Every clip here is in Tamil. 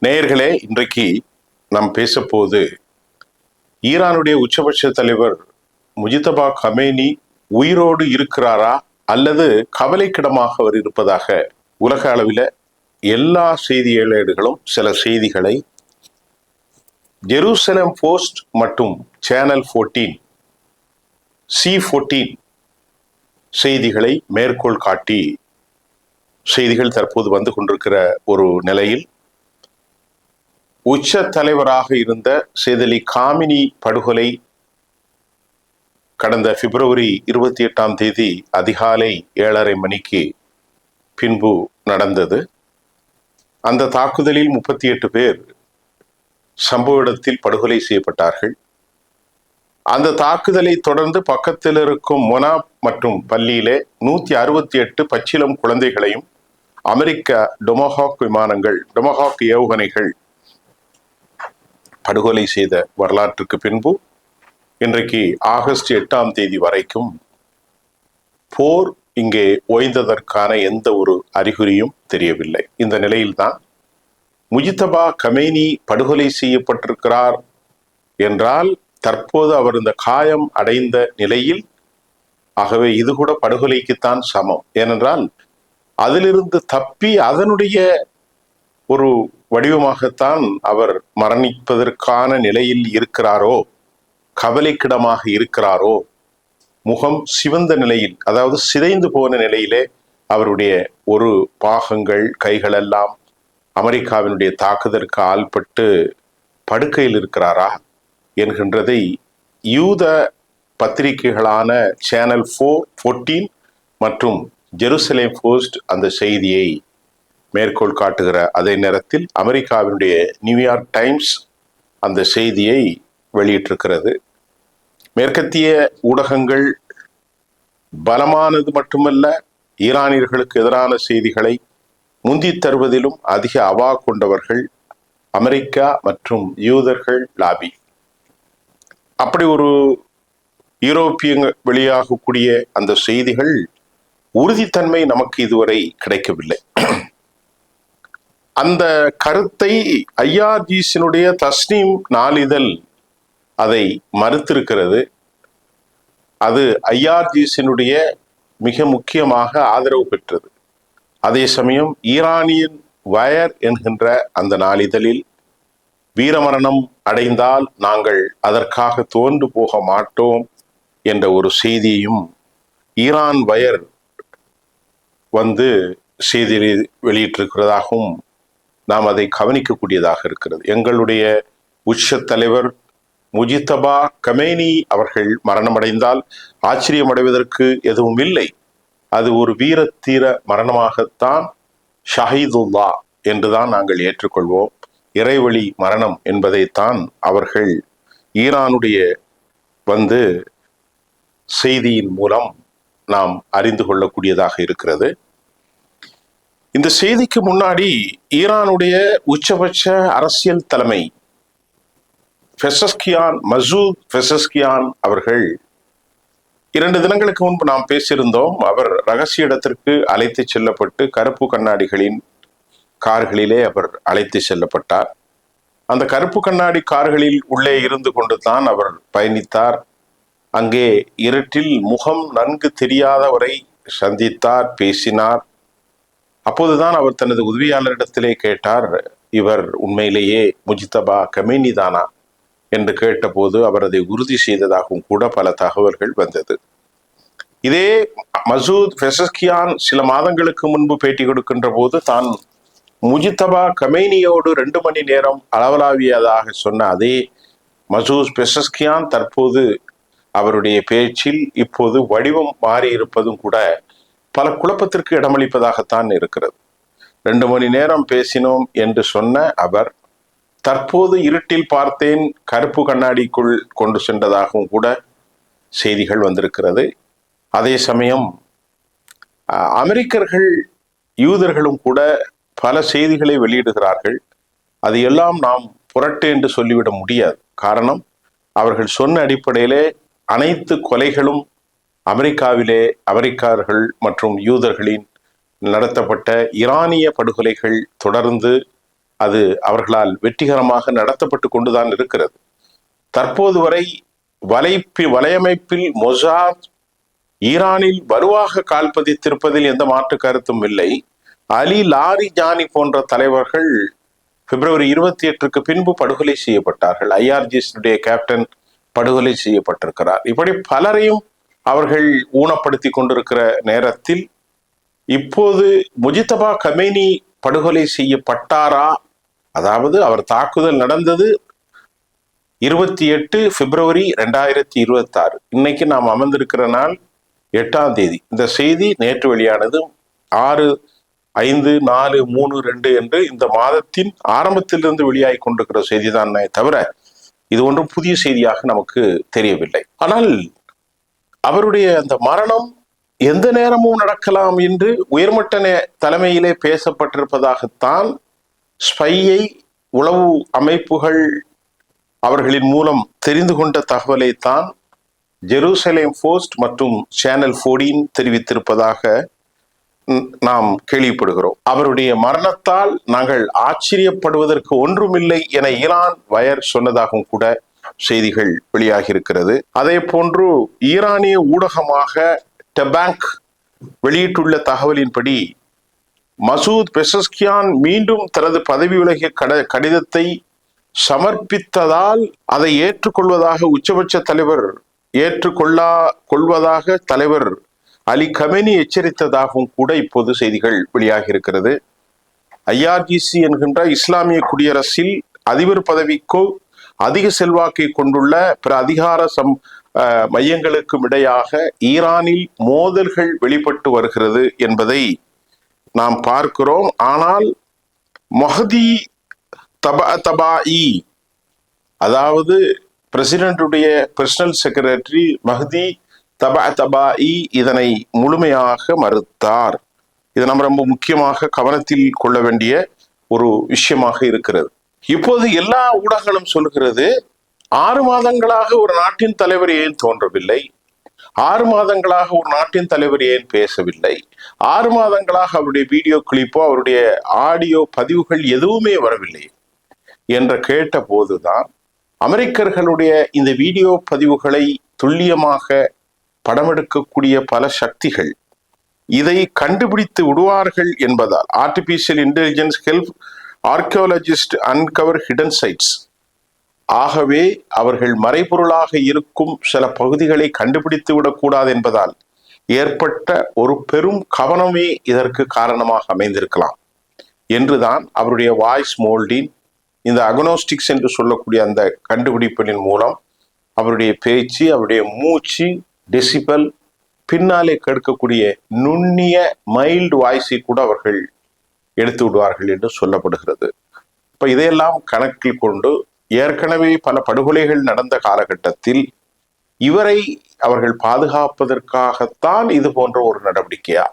நேயர்களே, இன்றைக்கு நாம் பேசப்போது ஈரானுடைய உச்சபட்ச தலைவர் முஜிதபா கமேனி உயிரோடு இருக்கிறாரா அல்லது கவலைக்கிடமாக அவர் இருப்பதாக உலக அளவில் எல்லா செய்தி ஏழேடுகளும் சில செய்திகளை ஜெருசலேம் போஸ்ட் மற்றும் சேனல் 14 C14 செய்திகளை மேற்கோள் காட்டி செய்திகள் தற்போது வந்து கொண்டிருக்கிற ஒரு நிலையில் உச்ச தலைவராக இருந்த சையத் அலி காமினி படுகொலை கடந்த பிப்ரவரி 28 அதிகாலை 7:30 மணிக்கு பின்பு நடந்தது. அந்த தாக்குதலில் 38 பேர் சம்பவ இடத்தில் படுகொலை செய்யப்பட்டார்கள். அந்த தாக்குதலை தொடர்ந்து பக்கத்தில் இருக்கும் மொனாப் மற்றும் பள்ளியிலே 168 பச்சிளம் குழந்தைகளையும் அமெரிக்க டொமஹாக் விமானங்கள், டொமஹாக் ஏவுகணைகள் படுகொலை செய்த வரலாற்றுக்கு பின்பு இன்றைக்கு ஆகஸ்ட் 8 வரைக்கும் போர் இங்கே ஓய்ந்ததற்கான எந்த ஒரு அறிகுறியும் தெரியவில்லை. இந்த நிலையில்தான் முஜிதபா கமேனி படுகொலை செய்யப்பட்டிருக்கிறார் என்றால் தற்போது அவர் இந்த காயம் அடைந்த நிலையில், ஆகவே இது கூட படுகொலைக்குத்தான் சமம். ஏனென்றால் அதிலிருந்து தப்பி அதனுடைய ஒரு வடிவமாகத்தான் அவர் மரணிப்பதற்கான நிலையில் இருக்கிறாரோ, கவலைக்கிடமாக இருக்கிறாரோ, முகம் சிவந்த நிலையில், அதாவது சிதைந்து போன நிலையிலே அவருடைய ஒரு பாகங்கள், கைகளெல்லாம் அமெரிக்காவினுடைய தாக்குதலுக்கு ஆள்பட்டு படுக்கையில் இருக்கிறாரா என்கின்றதை யூத பத்திரிகைகளான சேனல் 14 மற்றும் ஜெருசலேம் போஸ்ட் அந்த செய்தியை மேற்கோள் காட்டுகிற அதே நேரத்தில் அமெரிக்காவினுடைய நியூயார்க் டைம்ஸ் அந்த செய்தியை வெளியிட்டிருக்கிறது. மேற்கத்திய ஊடகங்கள் பலமானது மட்டுமல்ல, ஈரானியர்களுக்கு எதிரான செய்திகளை முந்தி தருவதிலும் அதிக அவா கொண்டவர்கள் அமெரிக்கா மற்றும் யூதர்கள் லாபி. அப்படி ஒரு யூரோப்பிய வெளியாகக்கூடிய அந்த செய்திகள் உறுதித்தன்மை நமக்கு இதுவரை கிடைக்கவில்லை. அந்த கருத்தை ஐஆர்ஜிசியினுடைய தஸ்னீம் நாளிதழ் அதை மறுத்திருக்கிறது. அது ஐஆர்ஜிசியினுடைய மிக முக்கியமாக ஆதரவு பெற்றது. அதே சமயம் ஈரானியன் வயர் என்கின்ற அந்த நாளிதழில் வீரமரணம் அடைந்தால் நாங்கள் அதற்காக தோன்று போக மாட்டோம் என்ற ஒரு செய்தியையும் ஈரான் வயர் வந்து செய்தியை வெளியிட்டிருக்கிறதாகவும் நாம் அதை கவனிக்கக்கூடியதாக இருக்கிறது. எங்களுடைய உச்ச தலைவர் முஜிதபா கமேனி அவர்கள் மரணமடைந்தால் ஆச்சரியமடைவதற்கு எதுவும் இல்லை. அது ஒரு வீரத்தீர மரணமாகத்தான், ஷஹீதுல்லா என்றுதான் நாங்கள் ஏற்றுக்கொள்வோம். இறைவழி மரணம் என்பதைத்தான் அவர்கள் ஈரானுடைய வந்து செய்தியின் மூலம் நாம் அறிந்து கொள்ளக்கூடியதாக இருக்கிறது. இந்த செய்திக்கு முன்னாடி ஈரானுடைய உச்சபட்ச அரசியல் தலைமை மசூத் பெசஸ்கியான் அவர்கள் 2 தினங்களுக்கு முன்பு நாம் பேசியிருந்தோம். அவர் ரகசிய இடத்திற்கு அழைத்து செல்லப்பட்டு கருப்பு கண்ணாடிகளின் கார்களிலே அவர் அழைத்து செல்லப்பட்டார். அந்த கருப்பு கண்ணாடி கார்களில் உள்ளே இருந்து கொண்டு தான் அவர் பயணித்தார். அங்கே இருட்டில் முகம் நன்கு தெரியாதவரை சந்தித்தார், பேசினார். அப்போதுதான் அவர் தனது உதவியாளரிடத்திலே கேட்டார், இவர் உண்மையிலேயே முஜிதபா கமேனி தானா என்று கேட்டபோது அவர் அதை உறுதி செய்ததாகவும் கூட பல தகவல்கள் வந்தது. இதே மசூத் பெசஸ்கியான் சில மாதங்களுக்கு முன்பு பேட்டி கொடுக்கின்ற போது தான் முஜிதபா கமேனியோடு 2 மணி நேரம் அளவலாவியதாக சொன்ன அதே மசூத் பெசஸ்கியான் தற்போது அவருடைய பேச்சில் இப்போது வடிவம் மாறி இருப்பதும் கூட பல குழப்பத்திற்கு இடமளிப்பதாகத்தான் இருக்கிறது. 2 மணி நேரம் பேசினோம் என்று சொன்ன அவர் தற்போது இருட்டில் பார்த்தேன், கருப்பு கண்ணாடிக்குள் கொண்டு சென்றதாகவும் கூட செய்திகள் வந்திருக்கிறது. அதே சமயம் அமெரிக்கர்கள், யூதர்களும் கூட பல செய்திகளை வெளியிடுகிறார்கள். அது எல்லாம் நாம் புரட்டு என்று சொல்லிவிட முடியாது. காரணம், அவர்கள் சொன்ன அடிப்படையிலே அனைத்து கொலைகளும் அமெரிக்காவிலே அமெரிக்கர்கள் மற்றும் யூதர்களின் நடத்தப்பட்ட ஈரானிய படுகொலைகள் தொடர்ந்து அது அவர்களால் வெற்றிகரமாக நடத்தப்பட்டு கொண்டுதான் இருக்கிறது. தற்போது வரை வலையமைப்பில் மொசாத் ஈரானில் வலுவாக கால் பதித்திருப்பதில் எந்த மாற்று கருத்தும் இல்லை. அலி லாரிஜானி போன்ற தலைவர்கள் பிப்ரவரி 28க்கு பின்பு படுகொலை செய்யப்பட்டார்கள். IRGC கேப்டன் படுகொலை செய்யப்பட்டிருக்கிறார். இப்படி பலரையும் அவர்கள் ஊனப்படுத்தி கொண்டிருக்கிற நேரத்தில் இப்போது முஜித்தபா கமேனி படுகொலை செய்யப்பட்டாரா? அதாவது அவர் தாக்குதல் நடந்தது 28 பிப்ரவரி 2026. இன்னைக்கு நாம் அமர்ந்திருக்கிற நாள் 8ஆம் தேதி. இந்த செய்தி நேற்று வெளியானது. 6/5/4/3/2 என்று இந்த மாதத்தின் ஆரம்பத்திலிருந்து வெளியாகி கொண்டிருக்கிற செய்தி தான் தவிர இது ஒன்றும் புதிய செய்தியாக நமக்கு தெரியவில்லை. ஆனால் அவருடைய அந்த மரணம் எந்த நேரமும் நடக்கலாம் என்று உயர்மட்ட தலைமையிலே பேசப்பட்டிருப்பதாகத்தான் ஸ்பையை உளவு அமைப்புகள் அவர்களின் மூலம் தெரிந்து கொண்ட தகவலை தான் ஜெருசலேம் போஸ்ட் மற்றும் சேனல் 14 தெரிவித்திருப்பதாக நாம் கேள்விப்படுகிறோம். அவருடைய மரணத்தால் நாங்கள் ஆச்சரியப்படுவதற்கு ஒன்றுமில்லை என ஈரான் வயர் சொன்னதாகவும் கூட செய்திகள் வெளியாகி இருக்கிறது. அதே போன்று ஈரானிய ஊடகமாக டெபாங்க் வெளியிட்டுள்ள தகவலின்படி மசூத் பெசஸ்கியான் மீண்டும் தனது பதவி விலகிய கடிதத்தை சமர்ப்பித்ததால் அதை ஏற்றுக்கொள்வதாக உச்சபட்ச தலைவர் கொள்வதாக தலைவர் அலி கமேனி எச்சரித்ததாகவும் கூட இப்போது செய்திகள் வெளியாகி இருக்கிறது. IRGC என்கின்ற இஸ்லாமிய குடியரசில் அதிபர் பதவிக்கோ அதிக செல்வாக்கை கொண்டுள்ள பிற அதிகார மையங்களுக்கும் இடையாக ஈரானில் மோதல்கள் வெளிப்பட்டு வருகிறது என்பதை நாம் பார்க்கிறோம். ஆனால் மஹதி தபாஇ, அதாவது பிரசிடென்டுடைய பர்சனல் செக்ரட்டரி மஹதி தபாஇ இதனை முழுமையாக மறுத்தார். இது நம்ம ரொம்ப முக்கியமாக கவனத்தில் கொள்ள வேண்டிய ஒரு விஷயமாக இருக்கிறது. இப்போது எல்லா ஊடகங்களும் சொல்கிறது 6 மாதங்களாக ஒரு நாட்டின் தலைவர் ஏன் தோன்றவில்லை, 6 மாதங்களாக ஒரு நாட்டின் தலைவர் ஏன் பேசவில்லை, 6 மாதங்களாக அவருடைய வீடியோ கிளிப்போ அவருடைய ஆடியோ பதிவுகள் எதுவுமே வரவில்லை என்று கேட்ட போதுதான் அமெரிக்கர்களுடைய இந்த வீடியோ பதிவுகளை துல்லியமாக படமெடுக்கக்கூடிய பல சக்திகள் இதை கண்டுபிடித்து விடுவார்கள் என்பதால் artificial intelligence help archaeologist uncover hidden sites, ஆகவே அவர்கள் மறைபொருளாக இருக்கும் சில பகுதிகளை கண்டுபிடித்து விடக்கூடாது என்பதால் ஏற்பட்ட ஒரு பெரும் கவனமே இதற்கு காரணமாக அமைந்திருக்கலாம் என்றுதான் அவருடைய வாய்ஸ் மோல்டின் இந்த அக்னோஸ்டிக்ஸ் என்று சொல்லக்கூடிய அந்த கண்டுபிடிப்பின் மூலம் அவருடைய பேச்சு, அவருடைய மூச்சு, டெசிபல், பின்னாலே கேட்கக்கூடிய நுண்ணிய மைல்டு வாய்ஸை கூட அவர்கள் எடுத்து விடுவார்கள் என்று சொல்லப்படுகிறது. இப்ப இதையெல்லாம் கணக்கில் கொண்டு ஏற்கனவே பல படுகொலைகள் நடந்த காலகட்டத்தில் இவரை அவர்கள் பாதுகாப்பதற்காகத்தான் இது போன்ற ஒரு நடவடிக்கையா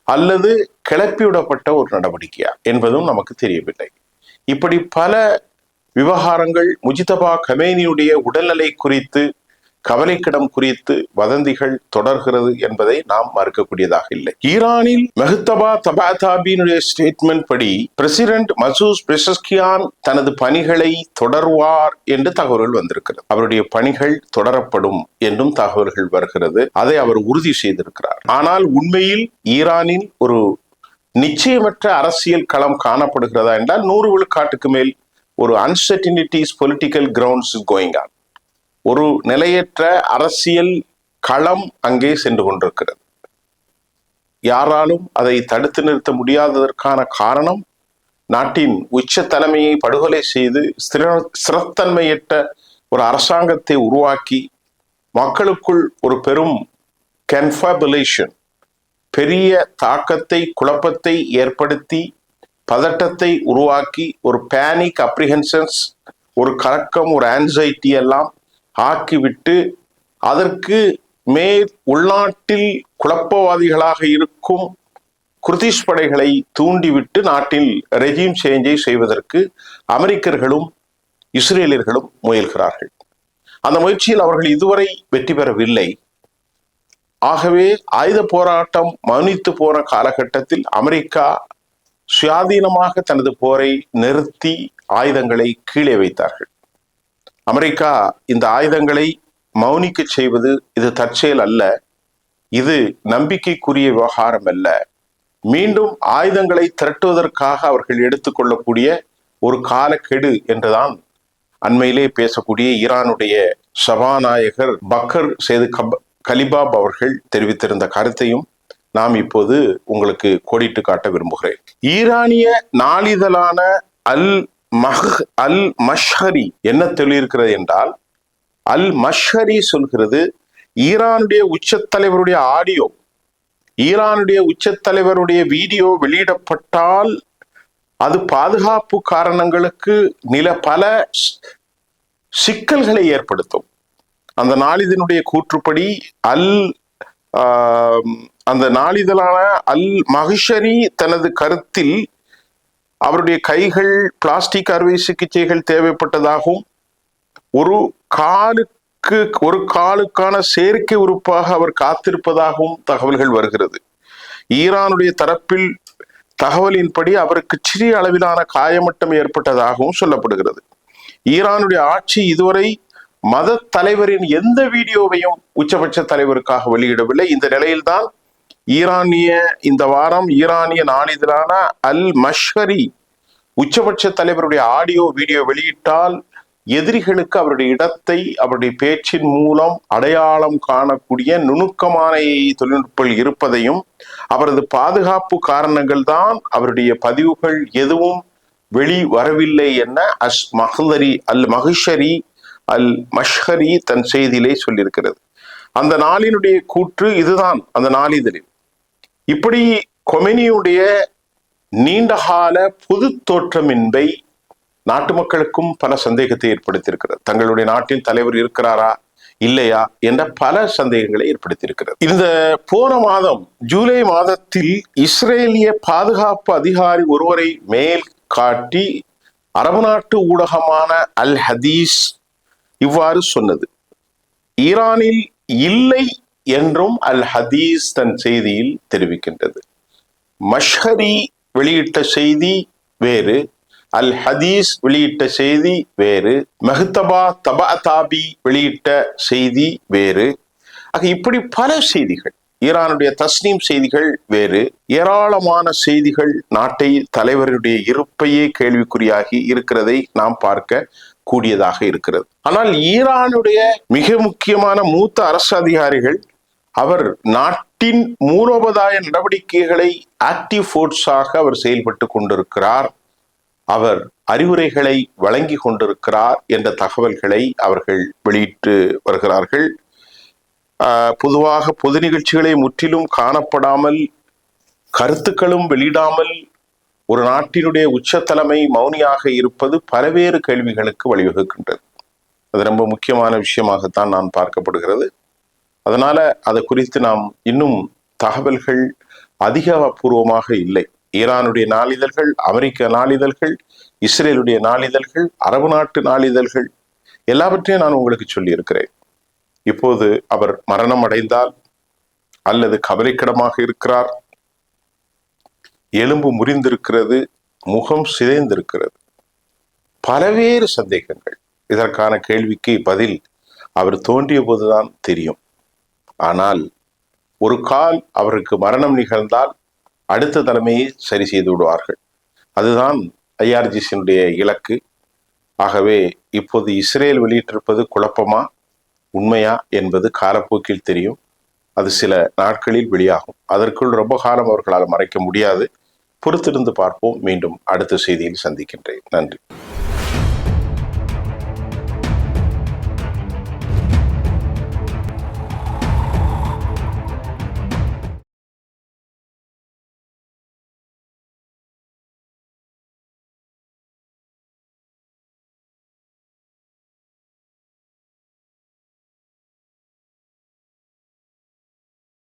அல்லது கிளப்பிவிடப்பட்ட ஒரு நடவடிக்கையா என்பதும் நமக்கு தெரியவில்லை. இப்படி பல விவகாரங்கள் முஜித்தபா கமேனியுடைய உடல்நிலை குறித்து, கவலைக்கிடம் குறித்து வதந்திகள் தொடர்கிறது என்பதை நாம் மறுக்கக்கூடியதாக இல்லை. ஈரானில் மெஹ்தபா தபாதாபியினுடைய ஸ்டேட்மெண்ட் படி பிரசிடென்ட் மசூத் பெசஸ்கியான் தனது பணிகளை தொடர்வார் என்று தகவல்கள் வந்திருக்கிறது. அவருடைய பணிகள் தொடரப்படும் என்றும் தகவல்கள் வருகிறது. அதை அவர் உறுதி செய்திருக்கிறார். ஆனால் உண்மையில் ஈரானில் ஒரு நிச்சயமற்ற அரசியல் களம் காணப்படுகிறதா என்றால் 100 விழுக்காட்டுக்கு மேல் ஒரு அன்சர்டினிட்டிஸ் பொலிட்டிக்கல் கிரவுண்ட்ஸ் கோயிங் ஆன், ஒரு நிலையற்ற அரசியல் களம் அங்கே சென்று கொண்டிருக்கிறது. யாராலும் அதை தடுத்து நிறுத்த முடியாததற்கான காரணம் நாட்டின் உச்ச தலைமையை படுகொலை செய்து ஸ்திரத்தன்மையற்ற ஒரு அரசாங்கத்தை உருவாக்கி மக்களுக்குள் ஒரு பெரும் கன்ஃபபுலேஷன், பெரிய தாக்கத்தை, குழப்பத்தை ஏற்படுத்தி பதட்டத்தை உருவாக்கி ஒரு பேனிக் அப்ரிஹென்ஷன்ஸ், ஒரு கலக்கம், ஒரு ஆன்சைட்டி எல்லாம் ஆக்கிவிட்டு அதற்கு மேல் உள்நாட்டில் குழப்பவாதிகளாக இருக்கும் குர்திஷ் படைகளை தூண்டிவிட்டு நாட்டில் ரெஜிம் சேஞ்சை செய்வதற்கு அமெரிக்கர்களும் இஸ்ரேலியர்களும் முயல்கிறார்கள். அந்த முயற்சியில் அவர்கள் இதுவரை வெற்றி பெறவில்லை. ஆகவே ஆயுத போராட்டம் மௌனித்து போன காலகட்டத்தில் அமெரிக்கா சுயாதீனமாக தனது போரை நிறுத்தி ஆயுதங்களை கீழே வைத்தார்கள். அமெரிக்கா இந்த ஆயுதங்களை மௌனிக்க செய்வது இது தற்செயல் அல்ல, இது நம்பிக்கைக்குரிய விவகாரம் அல்ல. மீண்டும் ஆயுதங்களை திரட்டுவதற்காக அவர்கள் எடுத்துக்கொள்ளக்கூடிய ஒரு காலக்கெடு என்றுதான் அண்மையிலே பேசக்கூடிய ஈரானுடைய சபாநாயகர் பக்கர் சேது கலிபாப் அவர்கள் தெரிவித்திருந்த கருத்தையும் நாம் இப்போது உங்களுக்கு கோடிட்டு காட்ட விரும்புகிறேன். ஈரானிய நாளிதழான அல் மஷ்ஹரி என்ன சொல்லியிருக்கிறது என்றால், அல் மஷ்ஹரி சொல்கிறது, ஈரானுடைய உச்சத்தலைவருடைய ஆடியோ, ஈரானுடைய உச்சத்தலைவருடைய வீடியோ வெளியிடப்பட்டால் அது பாதுகாப்பு காரணங்களுக்கு பல சிக்கல்களை ஏற்படுத்தும். அந்த நாளிதனுடைய கூற்றுப்படி அந்த நாளிதழான அல் மஹ்ஷரி தனது கருத்தில் அவருடைய கைகள் பிளாஸ்டிக் அறுவை சிகிச்சைகள் தேவைப்பட்டதாகவும் ஒரு காலுக்கான செயற்கை உறுப்பாக அவர் காத்திருப்பதாகவும் தகவல்கள் வருகிறது. ஈரானுடைய தரப்பில் தகவலின்படி அவருக்கு சிறிய அளவிலான காயமட்டம் ஏற்பட்டதாகவும் சொல்லப்படுகிறது. ஈரானுடைய ஆட்சி இதுவரை மத தலைவரின் எந்த வீடியோவையும் உச்சபட்ச தலைவருக்காக வெளியிடவில்லை. இந்த நிலையில்தான் இந்த வாரம் ஈரானிய நாளிதழான அல் மஷ்ஹரி உச்சபட்ச தலைவருடைய ஆடியோ வீடியோ வெளியிட்டால் எதிரிகளுக்கு அவருடைய இடத்தை அவருடைய பேச்சின் மூலம் அடையாளம் காணக்கூடிய நுணுக்கமான தொழில்நுட்பங்கள் இருப்பதையும், அவரது பாதுகாப்பு காரணங்கள் தான் அவருடைய பதிவுகள் எதுவும் வெளி வரவில்லை என அல் மஷ்ஹரி தன் செய்தியிலே சொல்லியிருக்கிறது. அந்த நாளினுடைய கூற்று இதுதான். அந்த நாளிதழில் இப்படி கொமெனியுடைய நீண்டகால பொது தோற்றமின்மை நாட்டு மக்களுக்கும் பல சந்தேகத்தை ஏற்படுத்தியிருக்கிறது. தங்களுடைய நாட்டின் தலைவர் இருக்கிறாரா இல்லையா என்ற பல சந்தேகங்களை ஏற்படுத்தியிருக்கிறது. இந்த போன மாதம் ஜூலை மாதத்தில் இஸ்ரேலிய பாதுகாப்பு அதிகாரி ஒருவரை மேல் காட்டி அரபு நாட்டு ஊடகமான அல் ஹதீஸ் இவ்வாறு சொன்னது. ஈரானில் இல்லை என்றும் அல் ஹதீஸ் தன் செய்தியில் தெரிவிக்கின்றது. மஷ்ஹரி வெளியிட்ட செய்தி வேறு, அல் ஹதீஸ் வெளியிட்ட செய்தி வேறு, தபாதாபி வெளியிட்ட செய்தி வேறு. இப்படி பல செய்திகள், ஈரானுடைய தஸ்னீம் செய்திகள் வேறு, ஏராளமான செய்திகள் நாட்டை தலைவருடைய இருப்பையே கேள்விக்குறியாகி இருக்கிறதை நாம் பார்க்க கூடியதாக இருக்கிறது. ஆனால் ஈரானுடைய மிக முக்கியமான மூத்த அரசு அதிகாரிகள் அவர் நாட்டின் மூலோபாய நடவடிக்கைகளை ஆக்டிவ் ஃபோர்ஸாக அவர் செயல்பட்டு கொண்டிருக்கிறார், அவர் அறிவுரைகளை வழங்கி கொண்டிருக்கிறார் என்ற தகவல்களை அவர்கள் வெளியிட்டு வருகிறார்கள். பொதுவாக பொது நிகழ்ச்சிகளை முற்றிலும் காணப்படாமல், கருத்துக்களும் வெளியிடாமல் ஒரு நாட்டினுடைய உச்ச தலைமை மௌனியாக இருப்பது பல்வேறு கேள்விகளுக்கு வழிவகுக்கின்றது. அது ரொம்ப முக்கியமான விஷயமாகத்தான் நான் பார்க்கப்படுகிறது. அதனால அது குறித்து நாம் இன்னும் தகவல்கள் அதிகாரப்பூர்வமாக இல்லை. ஈரானுடைய நாளிதழ்கள், அமெரிக்க நாளிதழ்கள், இஸ்ரேலுடைய நாளிதழ்கள், அரபு நாட்டு நாளிதழ்கள் எல்லாவற்றையும் நான் உங்களுக்கு சொல்லி இருக்கிறேன். இப்போது அவர் மரணம் அடைந்தால் அல்லது கவலைக்கிடமாக இருக்கிறார், எலும்பு முறிந்திருக்கிறது, முகம் சிதைந்திருக்கிறது, பல்வேறு சந்தேகங்கள். இதற்கான கேள்விக்கு பதில் அவர் தோன்றிய போதுதான் தெரியும். ஆனால் ஒரு கால் அவருக்கு மரணம் நிகழ்ந்தால் அடுத்த தலைமையை சரி செய்து விடுவார்கள். அதுதான் ஐஆர்ஜிசியினுடைய இலக்கு. ஆகவே இப்போது இஸ்ரேல் வெளியிட்டிருப்பது குழப்பமா உண்மையா என்பது காலப்போக்கில் தெரியும். அது சில நாட்களில் வெளியாகும். அதற்குள் ரொம்ப காலம் அவர்களால் மறைக்க முடியாது. பொறுத்திருந்து பார்ப்போம். மீண்டும் அடுத்த செய்தியில் சந்திக்கின்றேன். நன்றி.